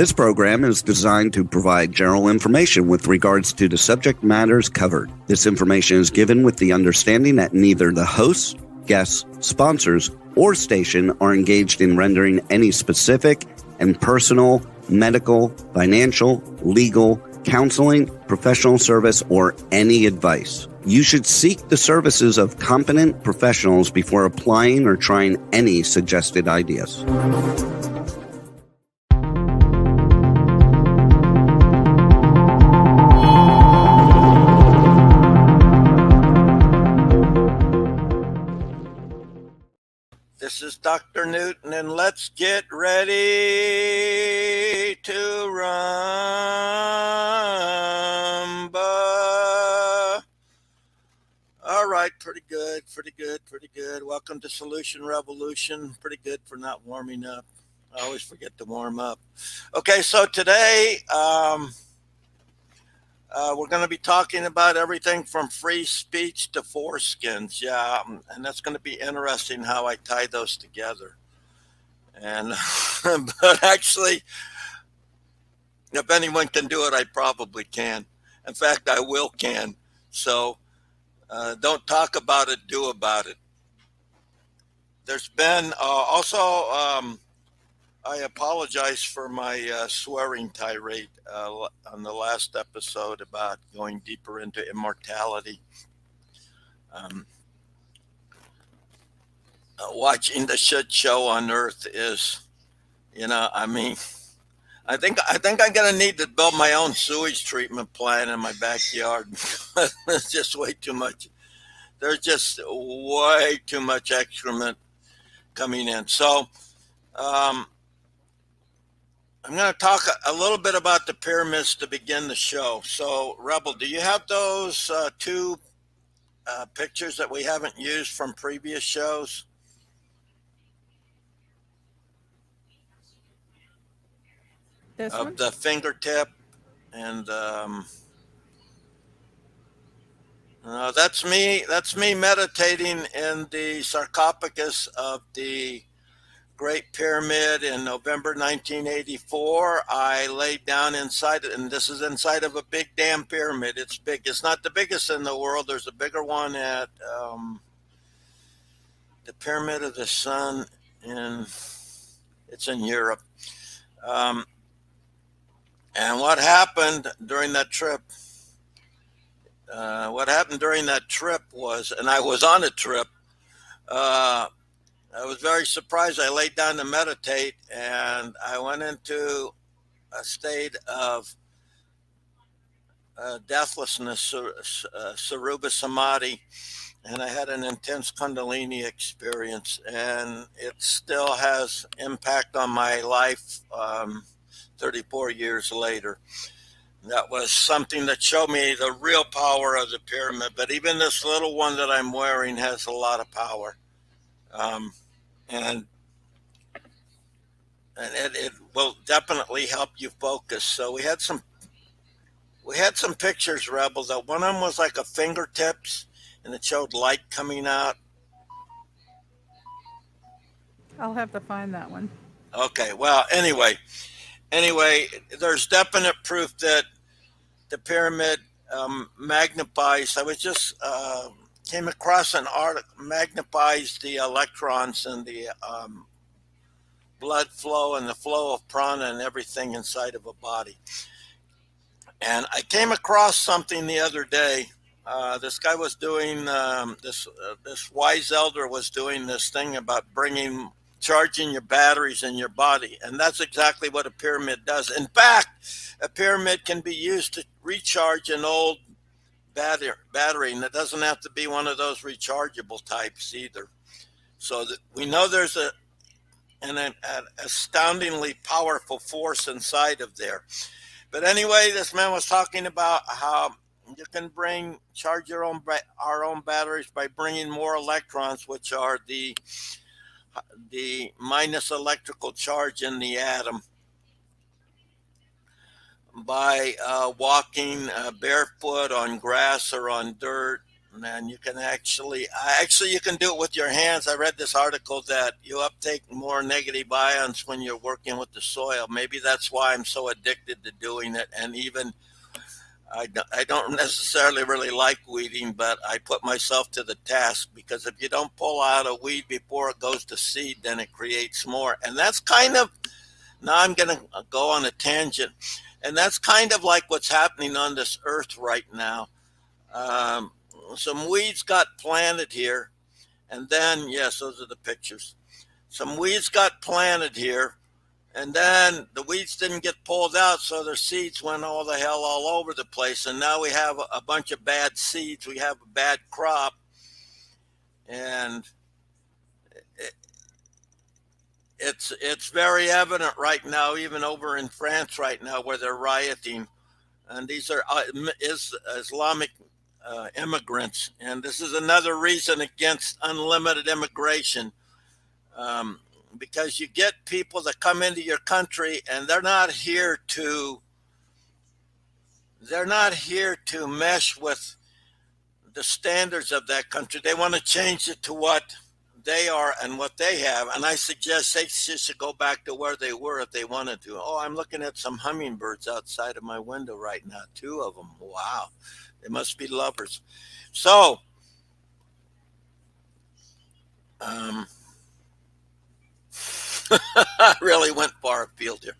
This program is designed to provide general information with regards to the subject matters covered. This information is given with the understanding that neither the hosts, guests, sponsors, or station are engaged in rendering any specific and personal, medical, financial, legal, counseling, professional service, or any advice. You should seek the services of competent professionals before applying or trying any suggested ideas. This is Dr. Newton, and let's get ready to rumba. All right, pretty good. Welcome to Solution Revolution. Pretty good for not warming up. I always forget to warm up. Okay, so today we're going to be talking about everything from free speech to foreskins. Yeah, and that's going to be interesting how I tie those together. And but actually, if anyone can do it, I probably can. In fact, I can. So don't talk about it, do about it. There's been also, I apologize for my swearing tirade on the last episode about going deeper into immortality. Watching the shit show on Earth is, I think I'm gonna need to build my own sewage treatment plant in my backyard. There's just way too much. There's just way too much excrement coming in. So, I'm going to talk a little bit about the pyramids to begin the show. So, Rebel, do you have those two pictures that we haven't used from previous shows? This one? The fingertip and that's me meditating in the sarcophagus of the Great Pyramid in November 1984. I laid down inside it, and this is inside of a big damn pyramid. It's big. It's not the biggest in the world. There's a bigger one at the Pyramid of the Sun, it's in Europe. And what happened during that trip? Was, and I was on a trip. I was very surprised. I laid down to meditate, and I went into a state of deathlessness, Sarupa Samadhi, and I had an intense Kundalini experience, and it still has impact on my life 34 years later. That was something that showed me the real power of the pyramid, but even this little one that I'm wearing has a lot of power. And it will definitely help you focus. So we had some pictures, Rebels. That one of them was like a fingertips, and it showed light coming out. I'll have to find that one. Okay. Well, anyway, there's definite proof that the pyramid magnifies. I was just came across an article, magnifies the electrons and the blood flow and the flow of prana and everything inside of a body. And I came across something the other day. This guy was doing this wise elder was doing this thing about charging your batteries in your body, and that's exactly what a pyramid does. In fact, a pyramid can be used to recharge an old battery, and it doesn't have to be one of those rechargeable types either. So we know there's an astoundingly powerful force inside of there. But anyway, this man was talking about how you can charge our own batteries by bringing more electrons, which are the minus electrical charge in the atom, by walking barefoot on grass or on dirt, And you can actually you can do it with your hands. I read this article that you uptake more negative ions when you're working with the soil. Maybe that's why I'm so addicted to doing it. And even I don't necessarily really like weeding, but I put myself to the task, because if you don't pull out a weed before it goes to seed, then it creates more. And that's kind of, now I'm going to go on a tangent, and that's kind of like what's happening on this earth right now. Um, some weeds got planted here, and then, yes, those are the pictures. Some weeds got planted here, and then the weeds didn't get pulled out, so their seeds went all the hell all over the place. And now we have a bunch of bad seeds. We have a bad crop. And it's very evident right now, even over in France right now, where they're rioting. And these are Islamic immigrants. And this is another reason against unlimited immigration. Because you get people that come into your country, and they're not here to mesh with the standards of that country. They want to change it to what they are and what they have. And I suggest they should go back to where they were if they wanted to. Oh, I'm looking at some hummingbirds outside of my window right now. 2 of them. Wow. They must be lovers. So, I really went far afield here.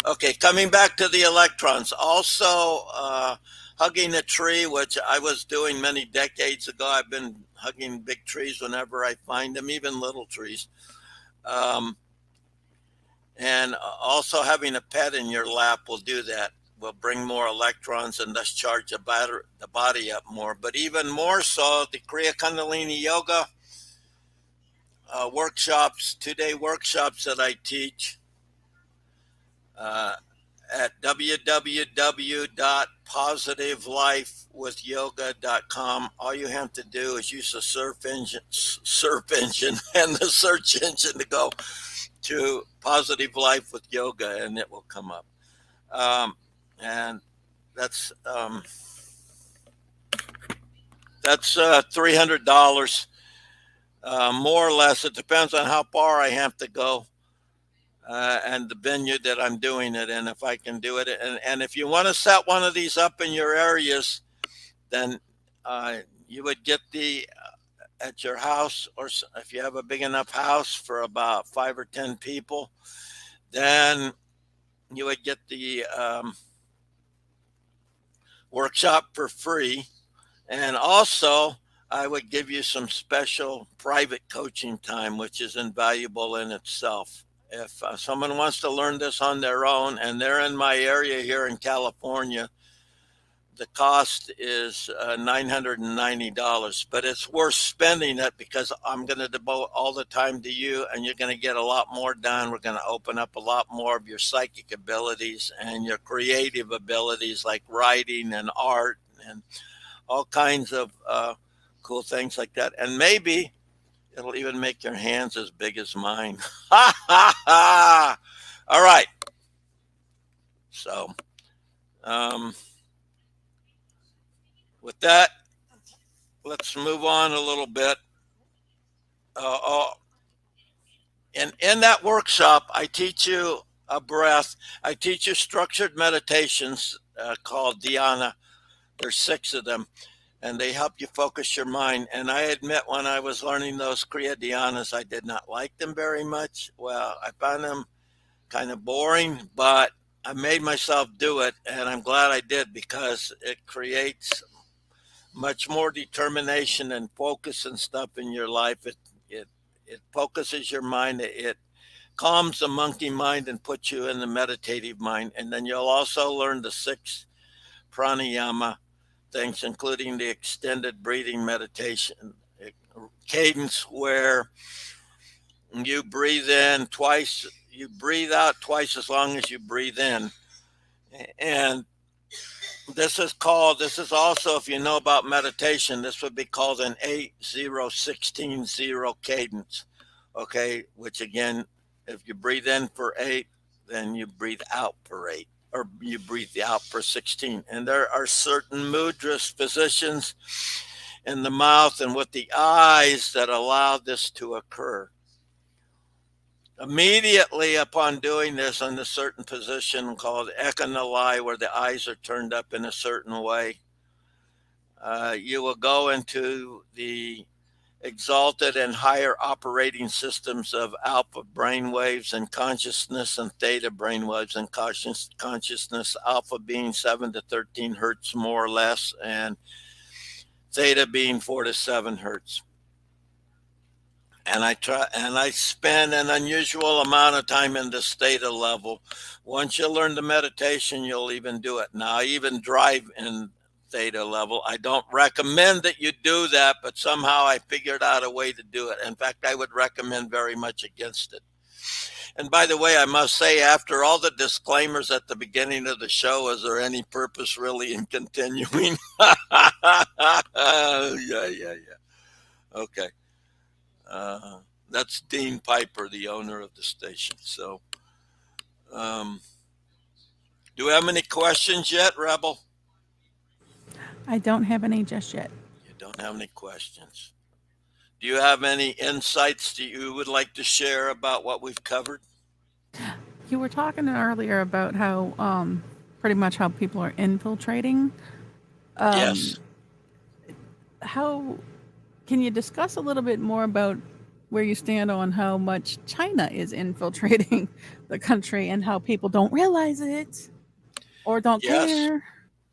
Okay, coming back to the electrons. Also, hugging a tree, which I was doing many decades ago. I've been hugging big trees whenever I find them, even little trees. And also having a pet in your lap will do that. Will bring more electrons and thus charge the body up more. But even more so, the Kriya Kundalini Yoga workshops, 2-day workshops that I teach at www.positivelifewithyoga.com. All you have to do is use the search engine and the search engine to go to Positive Life with Yoga, and it will come up. And that's $300. More or less. It depends on how far I have to go and the venue that I'm doing it in, if I can do it. And if you want to set one of these up in your areas, then you would get the at your house, or if you have a big enough house for about 5 or 10 people, then you would get the workshop for free. And also, I would give you some special private coaching time, which is invaluable in itself. If someone wants to learn this on their own and they're in my area here in California, the cost is $990, but it's worth spending it, because I'm going to devote all the time to you, and you're going to get a lot more done. We're going to open up a lot more of your psychic abilities and your creative abilities, like writing and art and all kinds of cool things like that. And maybe it'll even make your hands as big as mine. Ha ha ha! All right. So, with that, let's move on a little bit. And in that workshop, I teach you a breath. I teach you structured meditations called dhyana. There's 6 of them, and they help you focus your mind. And I admit, when I was learning those Kriya Dhyanas, I did not like them very much. Well, I found them kind of boring, but I made myself do it, and I'm glad I did, because it creates much more determination and focus and stuff in your life. It focuses your mind. It calms the monkey mind and puts you in the meditative mind. And then you'll also learn the 6 pranayama things, including the extended breathing meditation cadence, where you breathe in twice, you breathe out twice as long as you breathe in. And this is also, if you know about meditation, this would be called an 8-0-16-0 cadence. Okay, which again, if you breathe in for 8, then you breathe out for 8, or you breathe out for 16. And there are certain mudras, positions in the mouth and with the eyes that allowed this to occur. Immediately upon doing this in a certain position called echinolai, where the eyes are turned up in a certain way, you will go into the exalted and higher operating systems of alpha brainwaves and consciousness and theta brainwaves and consciousness, alpha being 7 to 13 hertz more or less, and theta being 4 to 7 hertz. And I spend an unusual amount of time in this theta level. Once you learn the meditation, you'll even do it. Now, I even drive in theta level. I don't recommend that you do that, but somehow I figured out a way to do it. In fact, I would recommend very much against it. And by the way, I must say, after all the disclaimers at the beginning of the show, is there any purpose really in continuing? Yeah. Okay. That's Dean Piper, the owner of the station. So, do we have any questions yet, Rebel? I don't have any just yet. You don't have any questions. Do you have any insights that you would like to share about what we've covered? You were talking earlier about how pretty much how people are infiltrating. Yes. How can you discuss a little bit more about where you stand on how much China is infiltrating the country and how people don't realize it or don't Yes. care?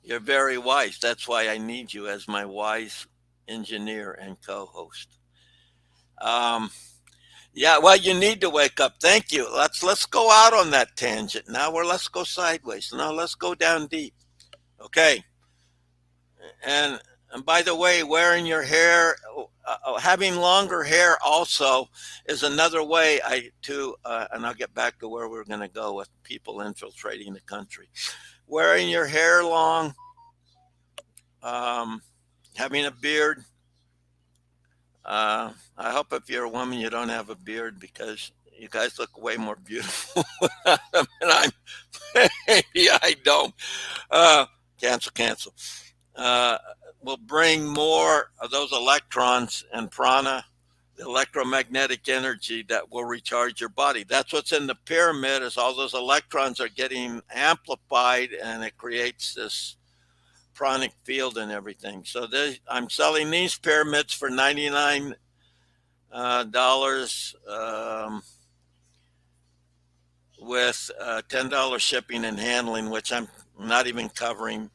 You're very wise. That's why I need you as my wise engineer and co-host. Yeah, well, you need to wake up. Thank you. Let's go out on that tangent now. Let's go sideways. Now let's go down deep. Okay. And by the way, wearing your hair, having longer hair also is another way and I'll get back to where we're going to go with people infiltrating the country. Wearing your hair long, having a beard. I hope if you're a woman, you don't have a beard, because you guys look way more beautiful than I'm. Maybe I don't. Cancel. Will bring more of those electrons and prana, the electromagnetic energy that will recharge your body. That's what's in the pyramid, is all those electrons are getting amplified, and it creates this pranic field and everything. So I'm selling these pyramids for $99 with $10 shipping and handling, which I'm not even covering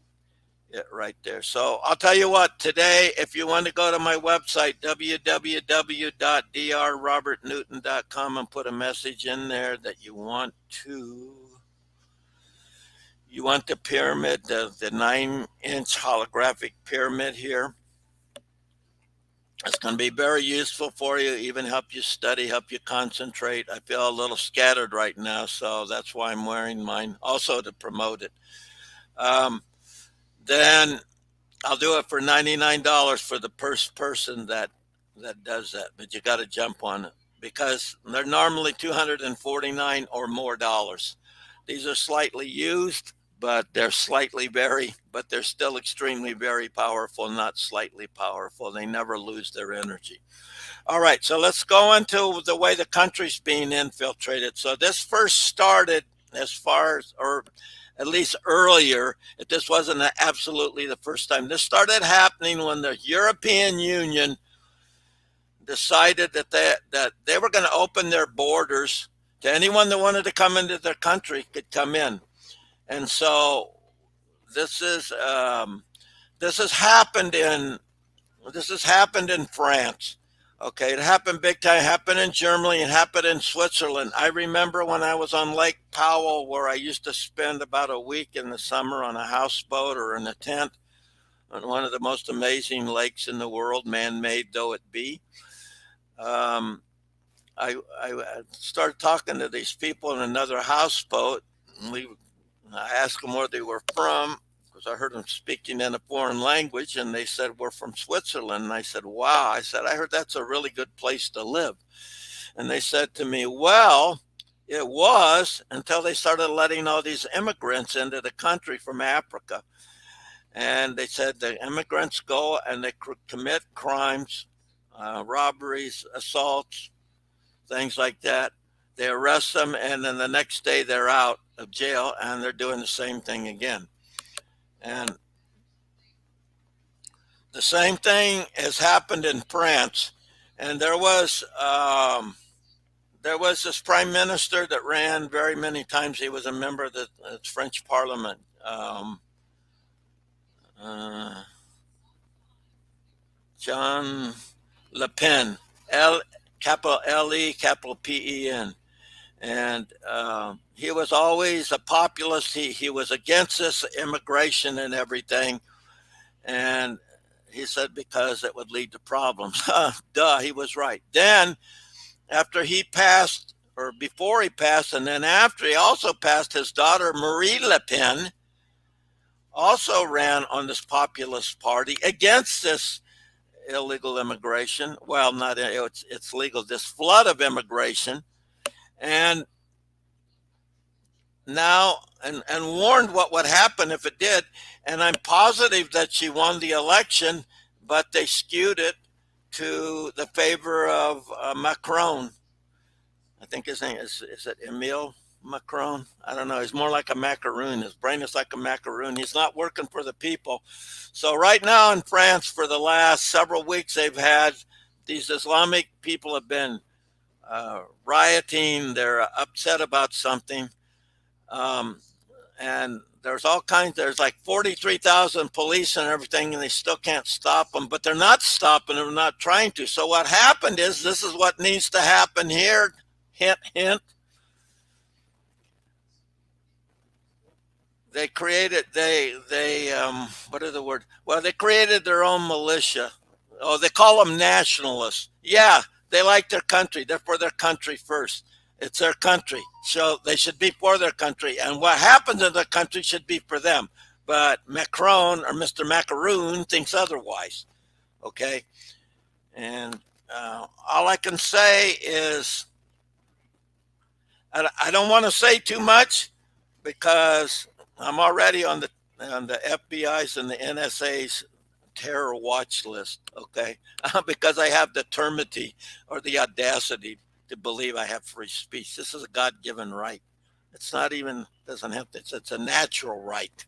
it right there. So I'll tell you what, today, if you want to go to my website, www.drrobertnewton.com, and put a message in there that you want the pyramid, the 9-inch holographic pyramid here. It's going to be very useful for you, even help you study, help you concentrate. I feel a little scattered right now, so that's why I'm wearing mine, also to promote it. Then I'll do it for $99 for the first person that does that. But you got to jump on it, because they're normally $249 or more dollars. These are slightly used, but they're still extremely very powerful, not slightly powerful. They never lose their energy. All right, so let's go into the way the country's being infiltrated. So this first started, as far as, or at least earlier, this wasn't absolutely the first time. This started happening when the European Union decided that they were going to open their borders to anyone that wanted to come into their country could come in. And so this has happened in France. Okay, it happened big time. It happened in Germany. It happened in Switzerland. I remember when I was on Lake Powell, where I used to spend about a week in the summer on a houseboat or in a tent on one of the most amazing lakes in the world, man-made though it be. I started talking to these people in another houseboat, and I asked them where they were from, because I heard them speaking in a foreign language, and they said, we're from Switzerland. And I said, wow. I said, I heard that's a really good place to live. And they said to me, well, it was, until they started letting all these immigrants into the country from Africa. And they said the immigrants go and they commit crimes, robberies, assaults, things like that. They arrest them, and then the next day they're out of jail and they're doing the same thing again. And the same thing has happened in France. And there was this prime minister that ran very many times. He was a member of the French Parliament. Jean Le Pen, capital L-E, capital P-E-N. And he was always a populist. He was against this immigration and everything. And he said because it would lead to problems. Duh, he was right. Then after he passed, or before he passed, and then after he also passed, his daughter Marie Le Pen also ran on this populist party against this illegal immigration. Well, not it's legal, this flood of immigration. And now, and warned what would happen if it did. And I'm positive that she won the election, but they skewed it to the favor of Macron. I think his name is it Emile Macron? I don't know. He's more like a macaroon. His brain is like a macaroon. He's not working for the people. So right now in France, for the last several weeks, they've had these Islamic people have been rioting. They're upset about something. And there's all kinds, there's like 43,000 police and everything, and they still can't stop them, but they're not stopping them, not trying to. So what happened is, this is what needs to happen here. Hint, hint. They created, what are the word? Well, they created their own militia. Oh, they call them nationalists. Yeah, they like their country. They're for their country first. It's their country. So they should be for their country. And what happens in their country should be for them. But Macron, or Mr. Macaroon, thinks otherwise. Okay? And all I can say is, I don't want to say too much, because I'm already on the FBI's and the NSA's terror watch list, okay? Because I have the temerity or the audacity to believe I have free speech. This is a God-given right. It's not even, doesn't have to, it's a natural right.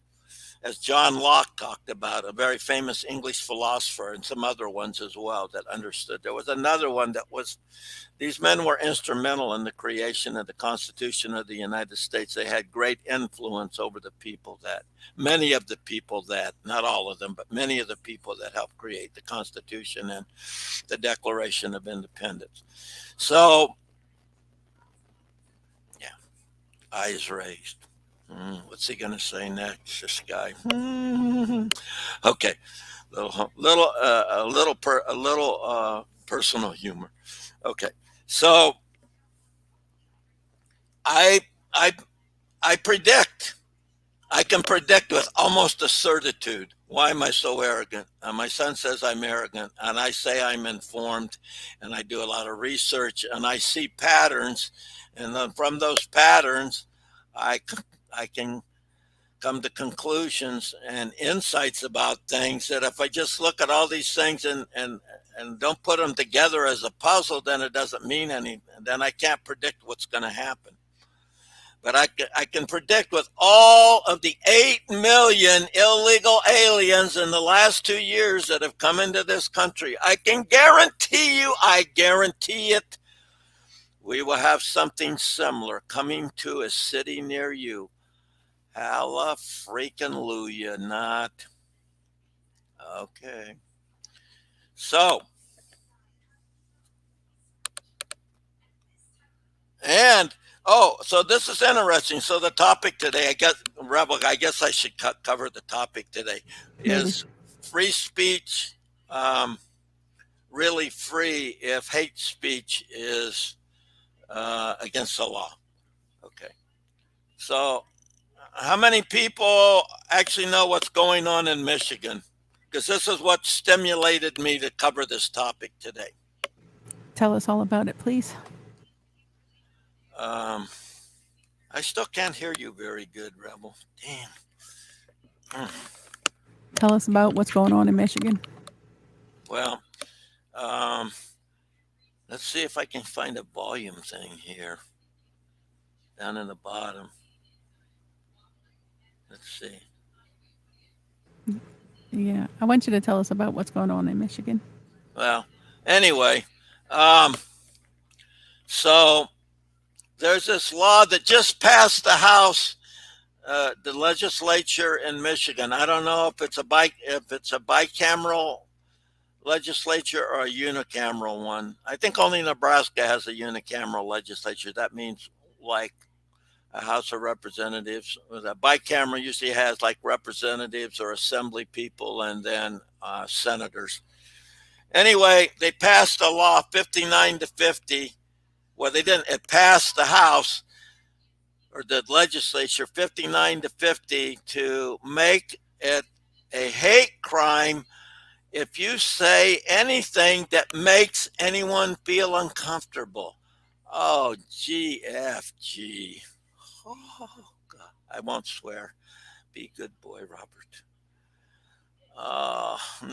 As John Locke talked about, a very famous English philosopher, and some other ones as well that understood. There was another one that was, these men were instrumental in the creation of the Constitution of the United States. They had great influence over the people that, many of the people that, not all of them, but many of the people that helped create the Constitution and the Declaration of Independence. So, yeah, eyes raised. What's he going to say next? This guy. Okay, a little personal humor. Okay, so I predict. I can predict with almost a certitude. Why am I so arrogant? My son says I'm arrogant, and I say I'm informed, and I do a lot of research, and I see patterns, and then from those patterns, I can come to conclusions and insights about things that if I just look at all these things and don't put them together as a puzzle, then it doesn't mean anything. Then I can't predict what's going to happen. But I can predict with all of the 8 million illegal aliens in the last 2 years that have come into this country, I can guarantee you, I guarantee it, we will have something similar coming to a city near you. Halla freaking Luya, not. Okay. So, and, so this is interesting. So the topic today, I guess I should cover the topic today. Is free speech really free if hate speech is against the law? Okay. So, how many people actually know what's going on in Michigan? Because this is what stimulated me to cover this topic today. Tell us all about it, please. I still can't hear you very good, Rebel. Damn. Tell us about what's going on in Michigan. Well, um, let's see if I can find a volume thing here down in the bottom. Let's see. Yeah, I want you to tell us about what's going on in Michigan. Well, anyway, um, so there's this law that just passed the House, the legislature in Michigan. I don't know if it's a bicameral legislature or a unicameral one. I think only Nebraska has a unicameral legislature. That means like a House of Representatives. A bicameral usually has like representatives or assembly people and then senators. Anyway, they passed a law 59 to 50. Well, they didn't. It passed the House or the legislature 59 to 50 to make it a hate crime if you say anything that makes anyone feel uncomfortable. Oh, GFG. Oh, God. I won't swear. Be a good boy, Robert.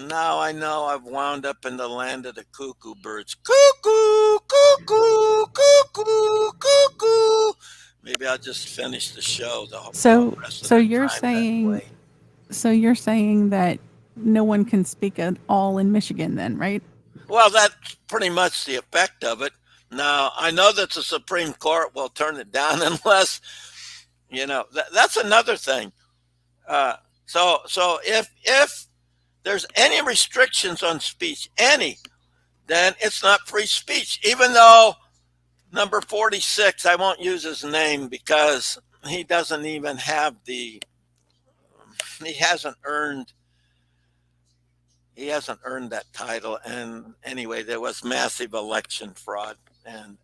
Now I know I've wound up in the land of the cuckoo birds. Cuckoo, cuckoo, cuckoo, cuckoo. Maybe I'll just finish the show the So, rest of so the you're time that saying, way. so you're saying that no one can speak at all in Michigan, then, right? Well, that's pretty much the effect of it. Now, I know that the Supreme Court will turn it down unless, that's another thing. So if there's any restrictions on speech, then it's not free speech. Even though number 46, I won't use his name because he doesn't even have he hasn't earned that title. And anyway, there was massive election fraud, and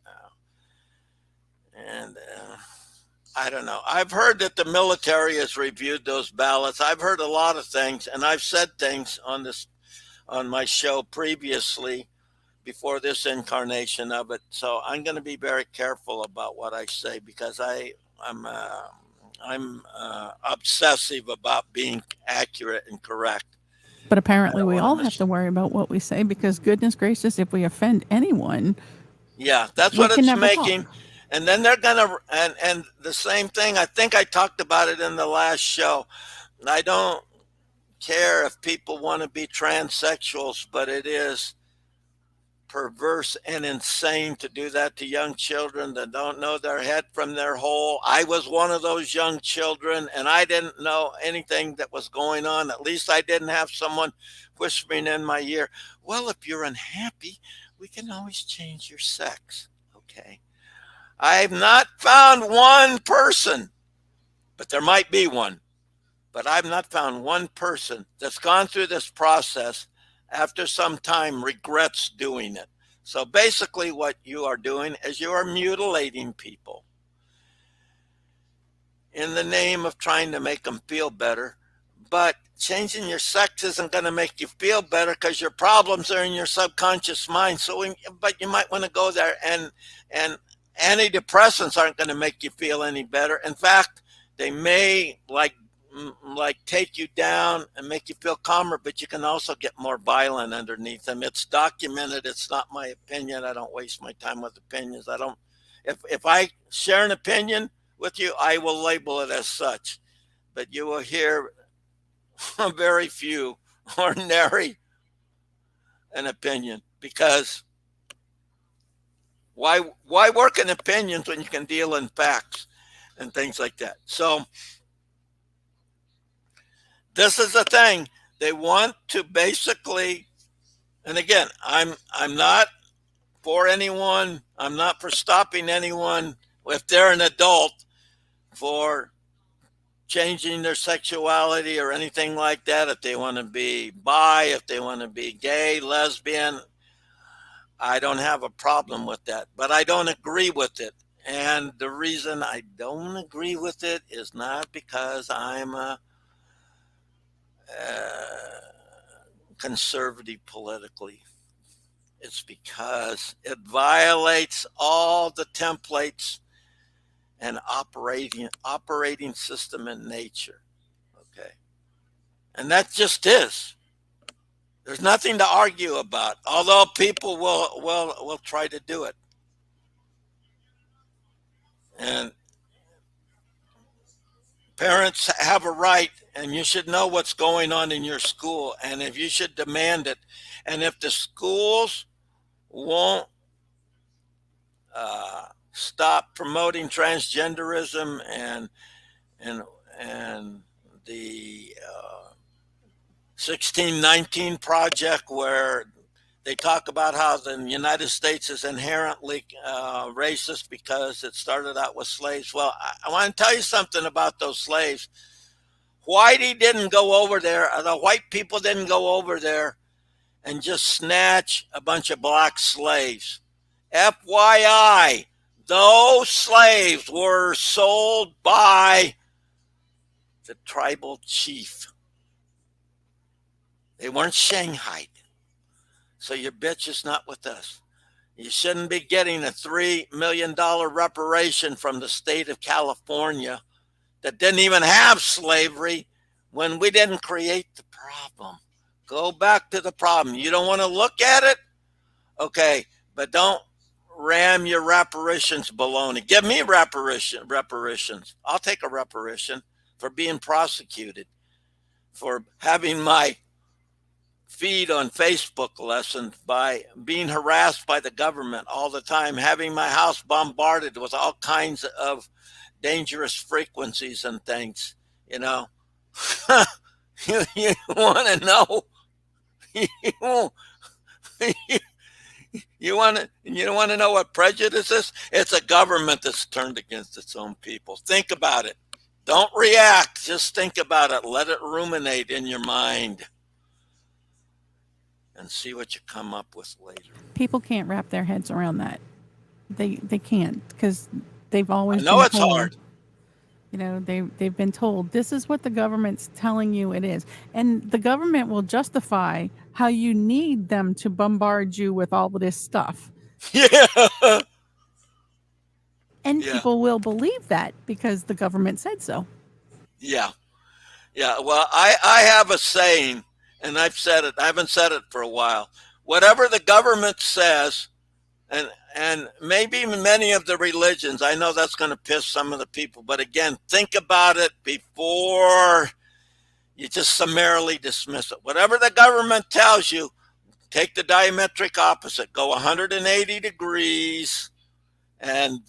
I don't know. I've heard that the military has reviewed those ballots. I've heard a lot of things, and I've said things on my show previously before this incarnation of it. So I'm going to be very careful about what I say because I'm obsessive about being accurate and correct. But I apparently, don't we want all to have to worry about what we say because, goodness gracious, if we offend anyone, Yeah, that's we what can it's never talk. making. And then they're gonna and the same thing. I think I talked about it in the last show. I don't care if people want to be transsexuals, but it is perverse and insane to do that to young children that don't know their head from their hole. I was one of those young children and I didn't know anything that was going on. At least I didn't have someone whispering in my ear, well, if you're unhappy, we can always change your sex. Okay. I've not found one person, but there might be one, but I've not found one person that's gone through this process after some time regrets doing it. So basically, what you are doing is you are mutilating people in the name of trying to make them feel better. But changing your sex isn't going to make you feel better because your problems are in your subconscious mind. But you might want to go there, and antidepressants aren't going to make you feel any better. In fact, they may take you down and make you feel calmer, but you can also get more violent underneath them. It's documented. It's not my opinion. I don't waste my time with opinions. I don't. If I share an opinion with you, I will label it as such. But you will hear very few or nary an opinion because why work in opinions when you can deal in facts and things like that? So this is the thing. They want to basically, and again, I'm not for anyone. I'm not for stopping anyone if they're an adult for changing their sexuality or anything like that. If they want to be bi, if they want to be gay, lesbian, I don't have a problem with that, but I don't agree with it. And the reason I don't agree with it is not because I'm a conservative politically. It's because it violates all the templates and operating system in nature. Okay. And that just is. There's nothing to argue about, although people will try to do it. And parents have a right, and you should know what's going on in your school, and if you should demand it. And if the schools won't stop promoting transgenderism and and the 1619 project, where they talk about how the United States is inherently racist because it started out with slaves. Well, I want to tell you something about those slaves. Whitey didn't go over there, the white people didn't go over there and just snatch a bunch of black slaves. FYI, those slaves were sold by the tribal chief. They weren't shanghaied. So your bitch is not with us. You shouldn't be getting a $3 million reparation from the state of California that didn't even have slavery when we didn't create the problem. Go back to the problem. You don't want to look at it? Okay, but don't ram your reparations baloney. Give me reparations. I'll take a reparation for being prosecuted, for having my feed on Facebook lessened, by being harassed by the government all the time, having my house bombarded with all kinds of dangerous frequencies and things, you know. You want to know? You want to know what prejudice is? It's a government that's turned against its own people. Think about it. Don't react. Just think about it. Let it ruminate in your mind and see what you come up with later. People can't wrap their heads around that. They can't, because they've always I know been it's told, hard. You know, they've been told this is what the government's telling you it is. And the government will justify how you need them to bombard you with all of this stuff. Yeah. And Yeah. people will believe that because the government said so. Yeah. Yeah. Well, I have a saying, and I've said it. I haven't said it for a while. Whatever the government says, and maybe many of the religions, I know that's going to piss some of the people, but again, think about it before you just summarily dismiss it. Whatever the government tells you, take the diametric opposite. Go 180 degrees, and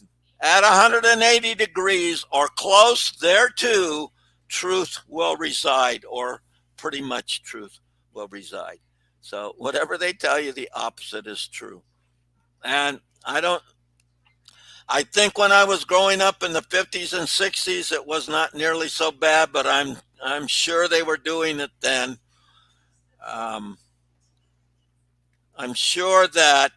at 180 degrees or close thereto, truth will reside, or pretty much truth will reside. So whatever they tell you, the opposite is true. And I think when I was growing up in the 50s and 60s, it was not nearly so bad, but I'm sure they were doing it then. I'm sure that,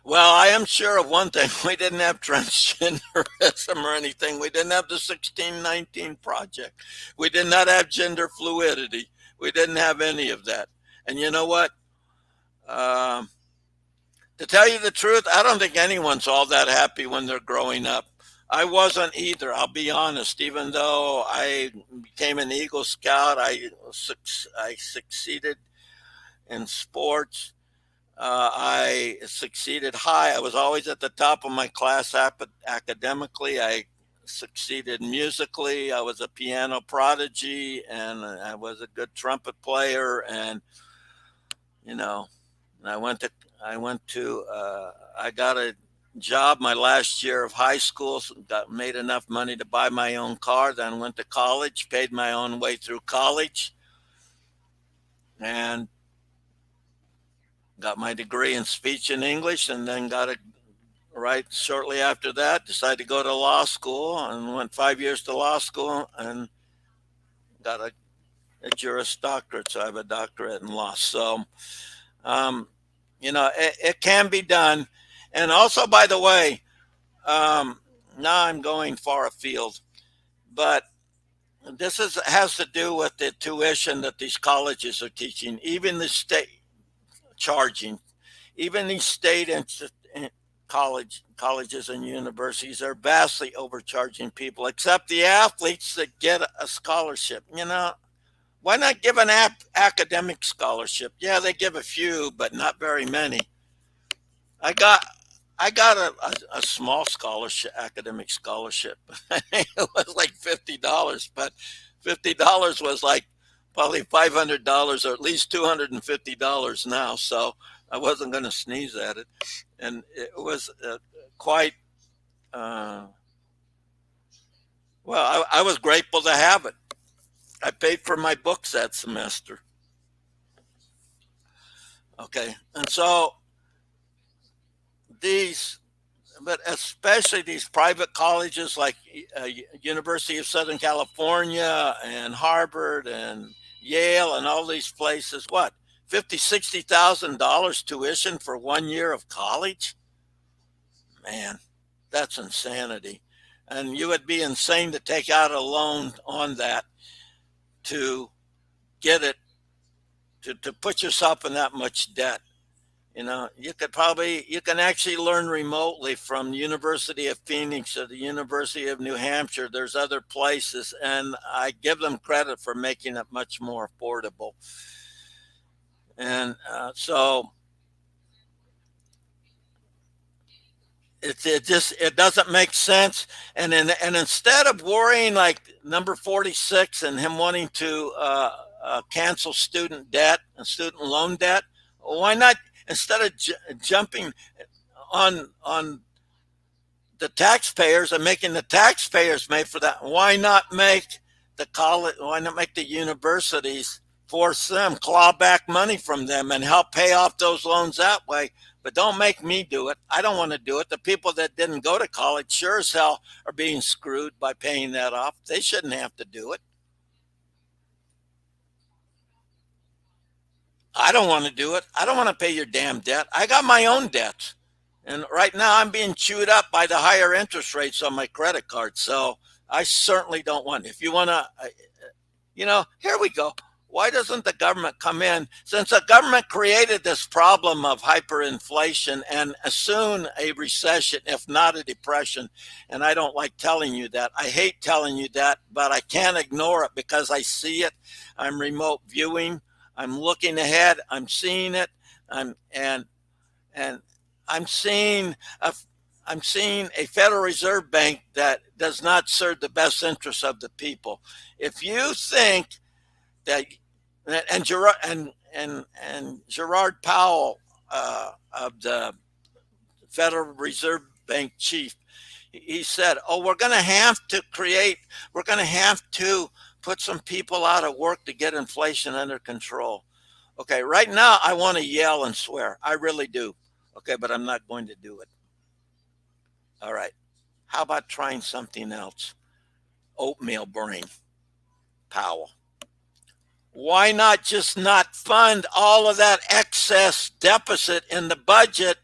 well, I am sure of one thing. We didn't have transgenderism or anything. We didn't have the 1619 project. We did not have gender fluidity. We didn't have any of that. And you know what? To tell you the truth, I don't think anyone's all that happy when they're growing up. I wasn't either, I'll be honest. Even though I became an Eagle Scout, I succeeded in sports. I succeeded high. I was always at the top of my class academically. I succeeded musically. I was a piano prodigy, and I was a good trumpet player. And, you know, I got a job my last year of high school, made enough money to buy my own car, then went to college, paid my own way through college, and got my degree in speech and English, and then right shortly after that, decided to go to law school, and went 5 years to law school and got a Juris Doctorate. So I have a doctorate in law. So, it can be done. And also, by the way, now I'm going far afield, but this has to do with the tuition that these colleges are teaching, even the state charging, even these state colleges and universities are vastly overcharging people, except the athletes that get a scholarship. Why not give an academic scholarship? Yeah, they give a few, but not very many. I got I got a small scholarship, academic scholarship. It was like $50, but $50 was like probably $500 or at least $250 now. So I wasn't going to sneeze at it, and it was quite uh, well. I was grateful to have it. I paid for my books that semester. Okay, and so these, but especially these private colleges like University of Southern California and Harvard and Yale and all these places, what, 50, $60,000 tuition for 1 year of college? Man, that's insanity. And you would be insane to take out a loan on that to get it, to put yourself in that much debt. You can actually learn remotely from the University of Phoenix or the University of New Hampshire. There's other places, and I give them credit for making it much more affordable. And so it doesn't make sense. And instead of worrying like number 46 and him wanting to cancel student debt and student loan debt, why not, instead of jumping on the taxpayers and making the taxpayers pay for that, why not make the college, why not make the universities force them, claw back money from them and help pay off those loans that way? But don't make me do it. I don't want to do it. The people that didn't go to college sure as hell are being screwed by paying that off. They shouldn't have to do it. I don't want to do it. I don't want to pay your damn debt. I got my own debts. And right now I'm being chewed up by the higher interest rates on my credit card. So I certainly don't want, if you want to, here we go. Why doesn't the government come in? Since the government created this problem of hyperinflation and soon a recession, if not a depression, and I don't like telling you that. I hate telling you that, but I can't ignore it because I see it. I'm remote viewing. I'm looking ahead. I'm seeing it. And I'm seeing a Federal Reserve Bank that does not serve the best interests of the people. If you think that, and Gerard Powell of the Federal Reserve Bank chief, he said, "Oh, we're going to have to put some people out of work to get inflation under control." Okay, right now I want to yell and swear. I really do. Okay, but I'm not going to do it. All right. How about trying something else? Oatmeal brain, Powell. Why not just not fund all of that excess deficit in the budget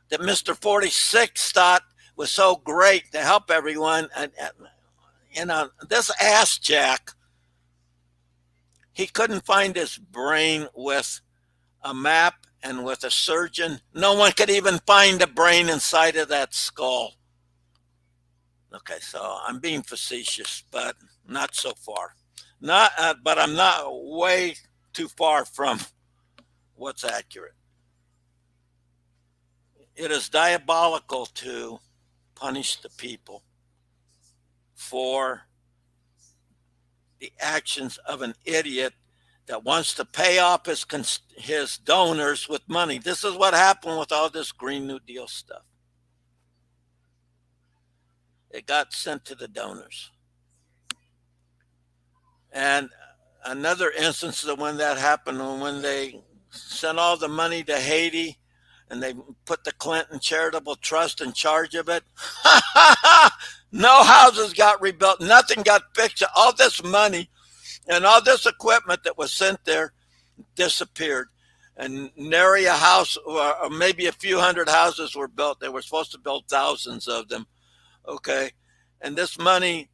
that Mr. 46 thought was so great to help everyone? And this ass jack, he couldn't find his brain with a map and with a surgeon. No one could even find a brain inside of that skull. Okay, so I'm being facetious, but not so far. But I'm not way too far from what's accurate. It is diabolical to punish the people for the actions of an idiot that wants to pay off his donors with money. This is what happened with all this Green New Deal stuff. It got sent to the donors. And another instance of when that happened, when they sent all the money to Haiti and they put the Clinton Charitable Trust in charge of it. No houses got rebuilt. Nothing got fixed. All this money and all this equipment that was sent there disappeared. And nary a house or maybe a few hundred houses were built. They were supposed to build thousands of them. Okay. And this money,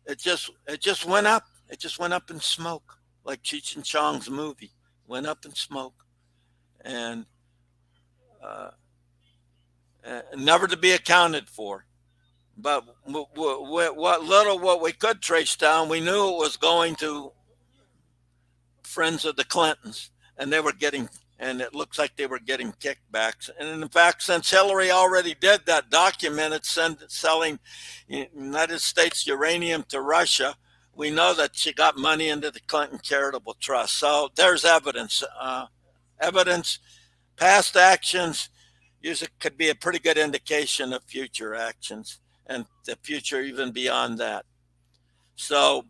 it just went up. It just went up in smoke, like Cheech and Chong's movie, went up in smoke, and never to be accounted for. But what we could trace down, we knew it was going to friends of the Clintons, and it looks like they were getting kickbacks. And in fact, since Hillary already did that, documented selling United States uranium to Russia, we know that she got money into the Clinton Charitable Trust. So there's evidence. Evidence, past actions, usually could be a pretty good indication of future actions and the future even beyond that. So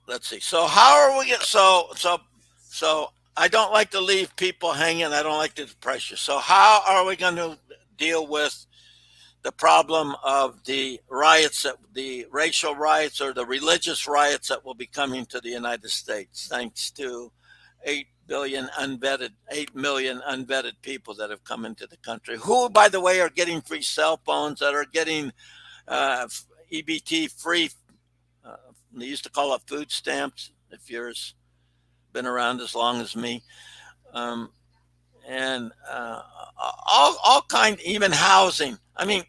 let's see. So how are we get so I don't like to leave people hanging. I don't like the pressure. So how are we going to deal with the problem of the riots, the racial riots or the religious riots that will be coming to the United States, thanks to 8 million unvetted people that have come into the country, who, by the way, are getting free cell phones, that are getting EBT free. They used to call it food stamps, if yours been around as long as me. And all kind, even housing. I mean,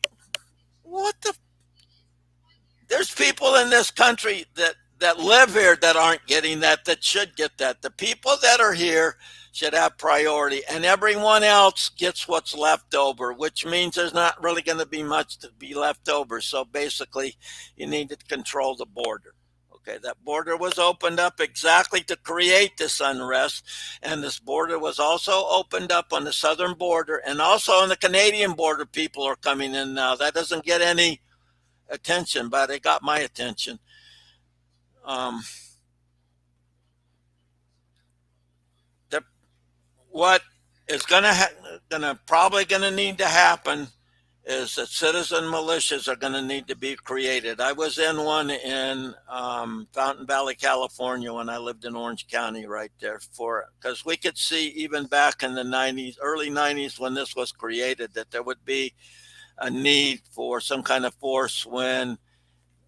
there's people in this country that live here that aren't getting that should get that. The people that are here should have priority, and everyone else gets what's left over, which means there's not really going to be much to be left over. So basically, you need to control the border. Okay, that border was opened up exactly to create this unrest, and this border was also opened up on the southern border, and also on the Canadian border. People are coming in now. That doesn't get any attention, but it got my attention. What is probably gonna need to happen is that citizen militias are going to need to be created. I was in one in Fountain Valley, California, when I lived in Orange County, right there, because we could see even back in the 90s, early 90s, when this was created, that there would be a need for some kind of force when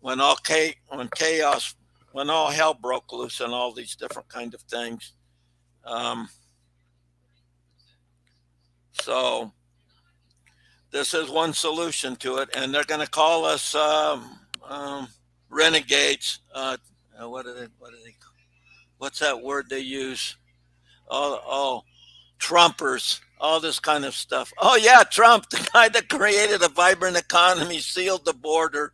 all chaos, when all hell broke loose and all these different kind of things. So this is one solution to it, and they're going to call us renegades. What's that word they use? Trumpers, all this kind of stuff. Oh yeah, Trump, the guy that created a vibrant economy, sealed the border,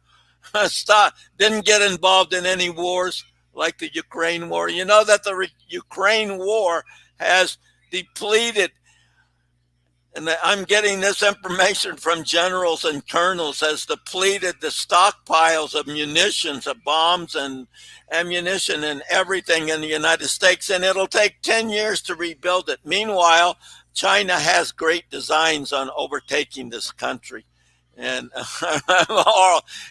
didn't get involved in any wars like the Ukraine war. You know that the Ukraine war has depleted, and I'm getting this information from generals and colonels, has depleted the stockpiles of munitions, of bombs and ammunition and everything in the United States, and it'll take 10 years to rebuild it. Meanwhile, China has great designs on overtaking this country. And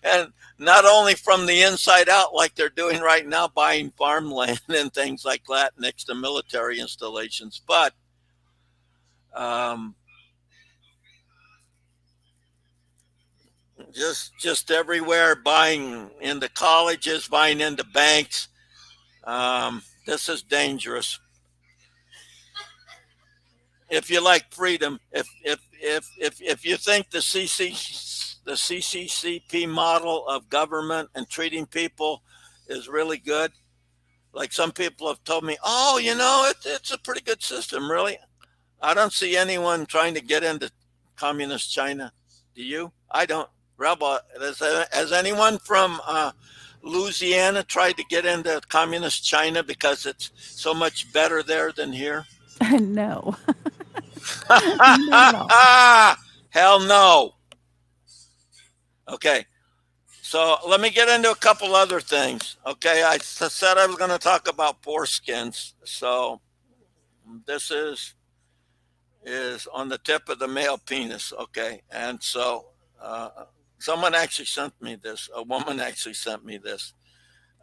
and not only from the inside out, like they're doing right now, buying farmland and things like that next to military installations, but just everywhere, buying into colleges, buying into banks. This is dangerous. If you like freedom, if you think the CCCP model of government and treating people is really good, like some people have told me, oh, it's a pretty good system. Really, I don't see anyone trying to get into communist China. Do you? I don't. Rebel, has anyone from Louisiana tried to get into communist China because it's so much better there than here? No. No. Hell no. Okay. So let me get into a couple other things. Okay. I said I was going to talk about foreskins. So this is on the tip of the male penis. Okay. And so someone actually sent me this. A woman actually sent me this.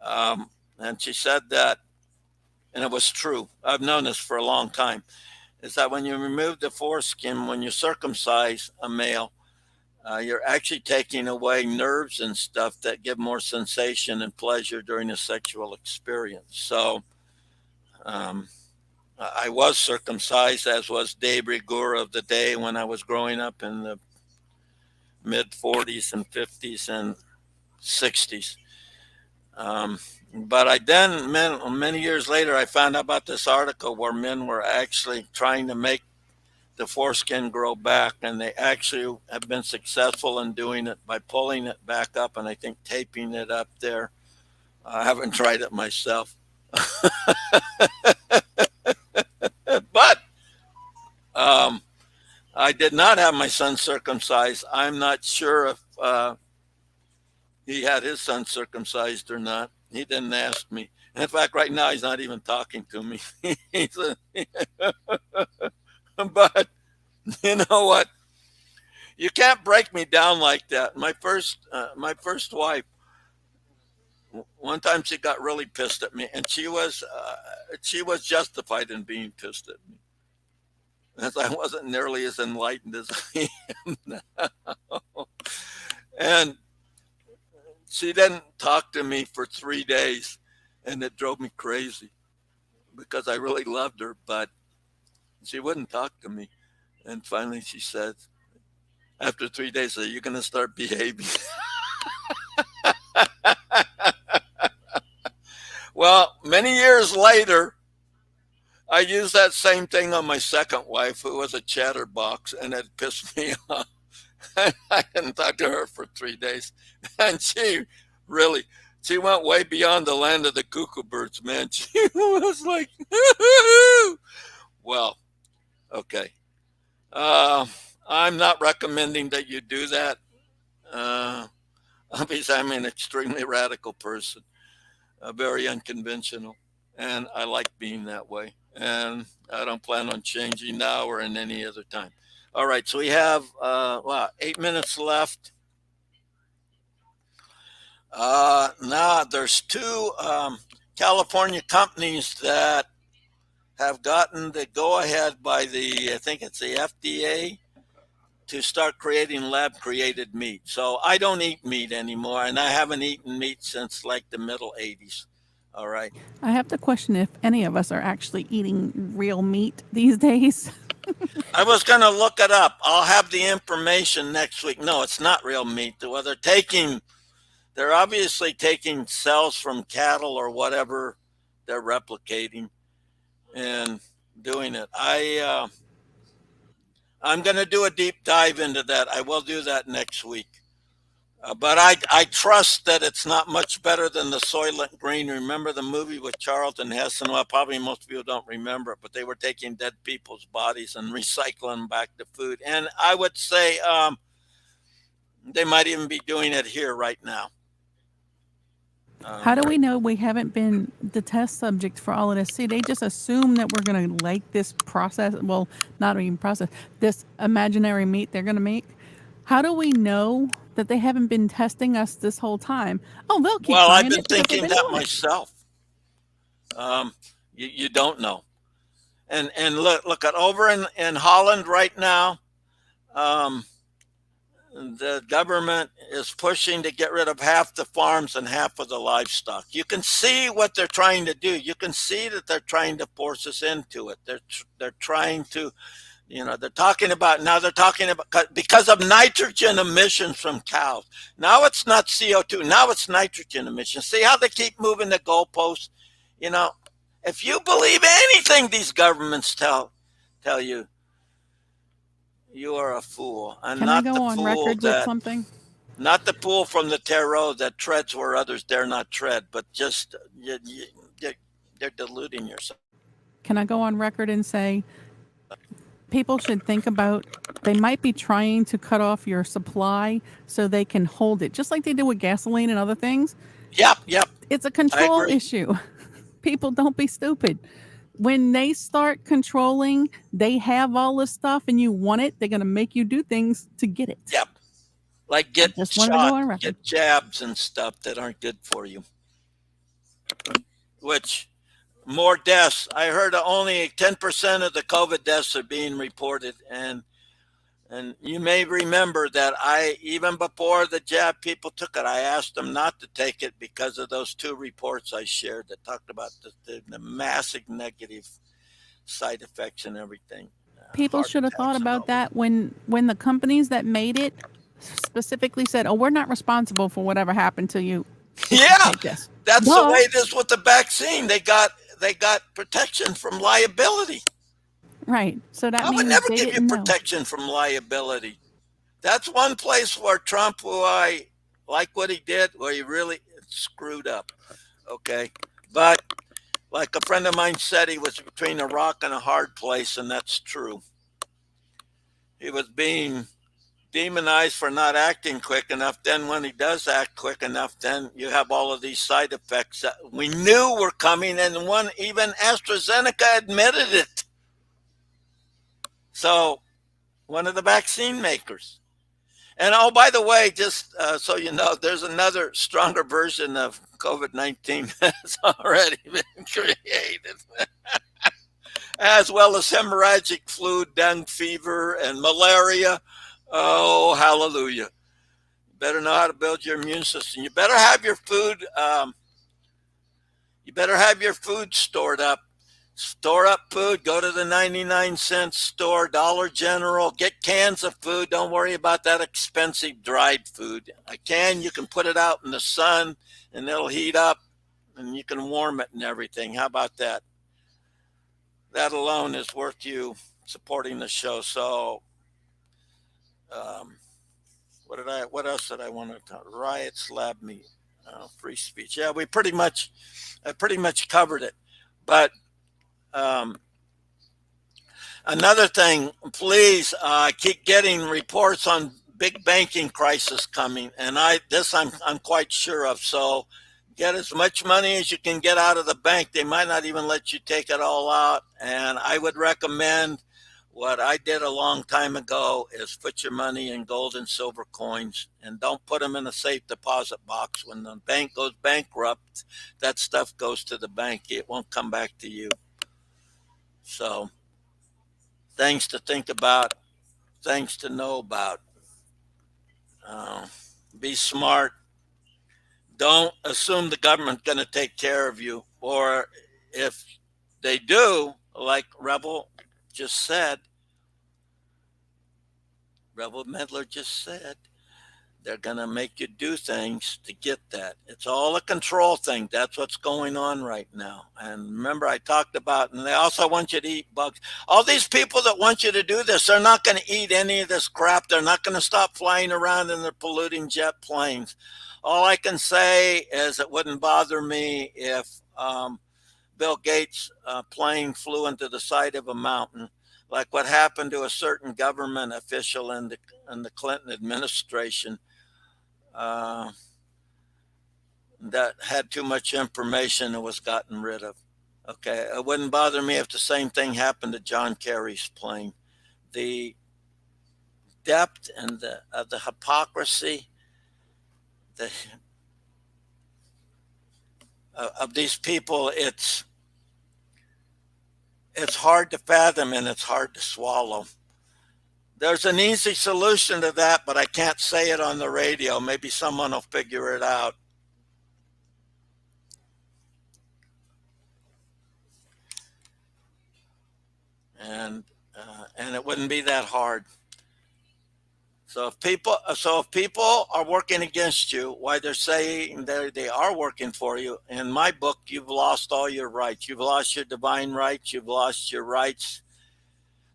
And she said that, and it was true. I've known this for a long time, is that when you remove the foreskin, when you circumcise a male, you're actually taking away nerves and stuff that give more sensation and pleasure during a sexual experience. So I was circumcised, as was Dave Rigura of the day when I was growing up in the mid 40s and 50s and 60s. But I then, many years later, I found out about this article where men were actually trying to make the foreskin grow back, and they actually have been successful in doing it by pulling it back up and I think taping it up there. I haven't tried it myself, but um, I did not have my son circumcised. I'm not sure if he had his son circumcised or not. He didn't ask me. In fact, right now he's not even talking to me. He's but you know what? You can't break me down like that. My first wife, one time she got really pissed at me, and she was justified in being pissed at me, as I wasn't nearly as enlightened as I am now. And she didn't talk to me for 3 days, and it drove me crazy because I really loved her, but she wouldn't talk to me. And finally, she said, after 3 days, are you going to start behaving? Well, many years later, I used that same thing on my second wife, who was a chatterbox, and it pissed me off. I didn't talk to her for 3 days. And really, she went way beyond the land of the cuckoo birds, man. She was like, well, okay. Uh, I'm not recommending that you do that. Uh, Obviously, I'm an extremely radical person, very unconventional, and I like being that way. And I don't plan on changing now or in any other time. All right, so we have 8 minutes left. Now there's two California companies that have gotten the go ahead by I think it's the FDA, to start creating lab created meat. So I don't eat meat anymore, and I haven't eaten meat since like the middle 80s. All right. I have to question if any of us are actually eating real meat these days. I was going to look it up. I'll have the information next week. No, it's not real meat. Well, they're obviously taking cells from cattle or whatever they're replicating and doing it. I'm going to do a deep dive into that. I will do that next week. But I trust that it's not much better than the Soylent Green. Remember the movie with Charlton Heston? Well, probably most people don't remember it, but they were taking dead people's bodies and recycling them back to food. And I would say they might even be doing it here right now. How do we know we haven't been the test subject for all of this? See, they just assume that we're going to like this process. Well, not even process, this imaginary meat they're going to make. How do we know that they haven't been testing us this whole time? Oh, they'll keep Well, I've trying been it because they've thinking been that doing it. myself. You don't know. And look at over in Holland right now. The government is pushing to get rid of half the farms and half of the livestock. You can see what they're trying to do. You can see that they're trying to force us into it. They're trying to, they're talking about because of nitrogen emissions from cows. Now it's not CO2. Now it's nitrogen emissions. See how they keep moving the goalposts? If you believe anything these governments tell you, you are a fool, and Can I not go the on fool record with something? not the fool from the tarot that treads where others dare not tread, but just they're deluding yourself. Can I go on record and say people should think about they might be trying to cut off your supply so they can hold it, just like they do with gasoline and other things. Yep. It's a control agree. issue. People, don't be stupid. When they start controlling, they have all this stuff and you want it, they're going to make you do things to get it. Yep. Like get Just wanted to go on shots, record. get jabs and stuff that aren't good for you. Which more deaths. I heard only 10% of the COVID deaths are being reported, and you may remember that even before the jab people took it, I asked them not to take it because of those two reports I shared that talked about the massive negative side effects and everything. People Heart should have attacks thought and about all that when the companies that made it specifically said, "Oh, we're not responsible for whatever happened to you." Yeah, I guess. that's the Duh. way it is with the vaccine. They got protection from liability. Right. So that I would means never they give you didn't know. protection from liability. That's one place where Trump, who I like what he did, where he really screwed up. Okay. But like a friend of mine said, he was between a rock and a hard place, and that's true. He was being demonized for not acting quick enough. Then when he does act quick enough, then you have all of these side effects that we knew were coming, and one even AstraZeneca admitted it. So one of the vaccine makers. And oh, by the way, just so you know, there's another stronger version of COVID-19 that's already been created, as well as hemorrhagic flu, dengue fever, and malaria. Oh, hallelujah. You better know how to build your immune system. You better have your food. You better have your food stored up. Store up food. Go to the 99-cent store, Dollar General. Get cans of food. Don't worry about that expensive dried food. A can, you can put it out in the sun and it'll heat up and you can warm it and everything. How about that? That alone is worth you supporting the show. So, what else did I want to talk? Riots, lab meat, free speech. Yeah, I pretty much covered it. But another thing, please keep getting reports on big banking crisis coming, and I'm quite sure of. So get as much money as you can get out of the bank. They might not even let you take it all out, and I would recommend what I did a long time ago is put your money in gold and silver coins and don't put them in a safe deposit box. When the bank goes bankrupt, that stuff goes to the bank. It won't come back to you. So things to think about, things to know about. Be smart. Don't assume the government's going to take care of you. Or if they do, like Rebel Medler just said, they're going to make you do things to get that. It's all a control thing. That's what's going on right now. And remember, I talked about, and they also want you to eat bugs. All these people that want you to do this, they're not going to eat any of this crap. They're not going to stop flying around in their polluting jet planes. All I can say is it wouldn't bother me if Bill Gates' plane flew into the side of a mountain, like what happened to a certain government official in the Clinton administration that had too much information and was gotten rid of. Okay, it wouldn't bother me if the same thing happened to John Kerry's plane. The depth and the hypocrisy of these people, it's hard to fathom and it's hard to swallow. There's an easy solution to that, but I can't say it on the radio. Maybe someone will figure it out. And it wouldn't be that hard. So if people are working against you, why they're saying they are working for you, in my book, you've lost all your rights. You've lost your divine rights. You've lost your rights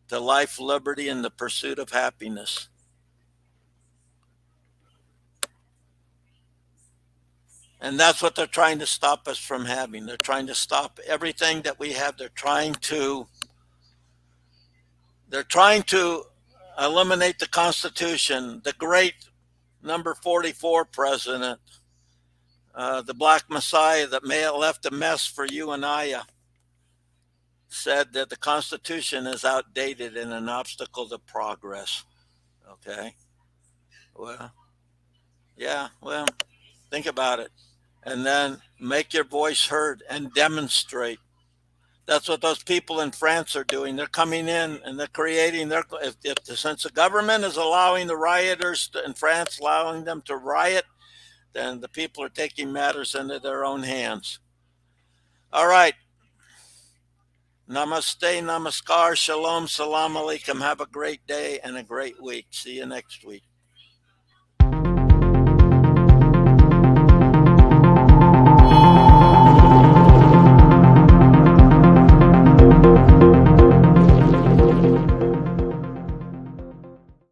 to life, liberty, and the pursuit of happiness. And that's what they're trying to stop us from having. They're trying to stop everything that we have. They're trying to eliminate the Constitution. The great number 44 president, the Black Messiah that may have left a mess for you and I, said that the Constitution is outdated and an obstacle to progress. Okay. Well, yeah, well, think about it. And then make your voice heard and demonstrate. That's what those people in France are doing. They're coming in and they're creating since the government is allowing the rioters in France, allowing them to riot, then the people are taking matters into their own hands. All right. Namaste, namaskar, shalom, salam alaikum. Have a great day and a great week. See you next week. you.